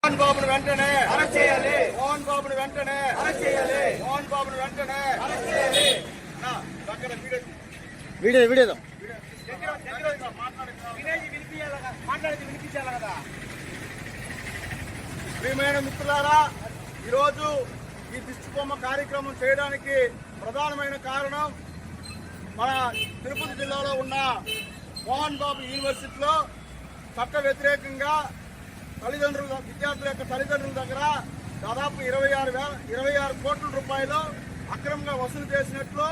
మోహన్ బాబును వెంటనే అరెస్ట్ చేయాలి. మోహన్ బాబును వెంటనే అరెస్ట్ చేయాలి. మోహన్ బాబును వెంటనే అరెస్ట్ చేయాలి. వీడియో మాట్లాడేది వినిపించాలి కదా. ప్రియమైన మిత్రులారా, ఈరోజు ఈ దిష్టిబొమ్మ కార్యక్రమం చేయడానికి ప్రధానమైన కారణం మన తిరుపతి జిల్లాలో ఉన్న మోహన్ బాబు యూనివర్సిటీలో చట్ట వ్యతిరేకంగా విద్యార్థుల యొక్క తల్లిదండ్రుల దగ్గర దాదాపు 26 కోట్ల రూపాయలు అక్రమంగా వసూలు చేసినట్లు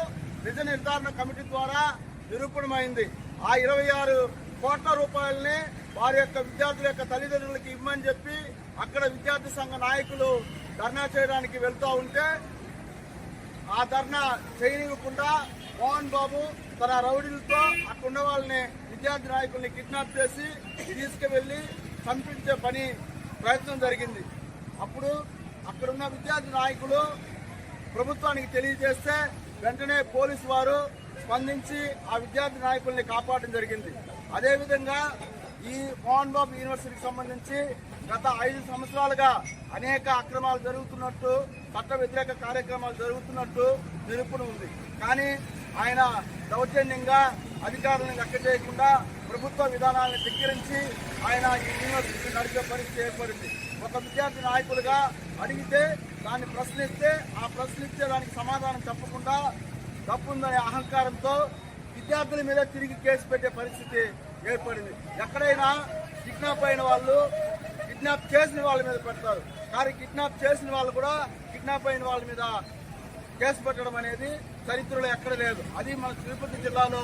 నిజ నిర్ధారణ కమిటీ ద్వారా నిరూపణమైంది. ఆ 26 కోట్ల రూపాయలని వారి యొక్క విద్యార్థుల యొక్క తల్లిదండ్రులకి ఇవ్వమని చెప్పి అక్కడ విద్యార్థి సంఘ నాయకులు ధర్నా చేయడానికి వెళ్తూ ఉంటే ఆ ధర్నా చేయనివ్వకుండా మోహన్ బాబు తన రౌడీలతో అక్కడ ఉన్న వాళ్ళని విద్యార్థి నాయకుల్ని కిడ్నాప్ చేసి తీసుకువెళ్లి చంపించే ప్రయత్నం జరిగింది. అప్పుడు అక్కడున్న విద్యార్థి నాయకులు ప్రభుత్వానికి తెలియజేస్తే వెంటనే పోలీసు వారు స్పందించి ఆ విద్యార్థి నాయకుల్ని కాపాడడం జరిగింది. అదేవిధంగా ఈ మోహన్ బాబు యూనివర్సిటీకి సంబంధించి గత 5 సంవత్సరాలుగా అనేక అక్రమాలు జరుగుతున్నట్టు, చట్ట వ్యతిరేక కార్యక్రమాలు జరుగుతున్నట్టు నిరూపణ ఉంది. కానీ ఆయన దౌర్జన్యంగా అధికారులను లెక్క చేయకుండా ప్రభుత్వ విధానాలను ధిక్కరించి ఆయన ఈ యూనివర్సిటీ నడిపే పరిస్థితి ఏర్పడింది. ఒక విద్యార్థి నాయకులుగా అడిగితే దాన్ని ప్రశ్నిస్తే ఆ ప్రశ్నిస్తే దానికి సమాధానం చెప్పకుండా తప్పుందనే అహంకారంతో విద్యార్థుల మీద తిరిగి కేసు పెట్టే పరిస్థితి ఏర్పడింది. ఎక్కడైనా కిడ్నాప్ అయిన వాళ్ళు కిడ్నాప్ చేసిన వాళ్ళ మీద పెడతారు, కానీ కిడ్నాప్ చేసిన వాళ్ళు కూడా కిడ్నాప్ అయిన వాళ్ళ మీద కేసు పెట్టడం అనేది చరిత్రలో ఎక్కడ లేదు. అది మన తిరుపతి జిల్లాలో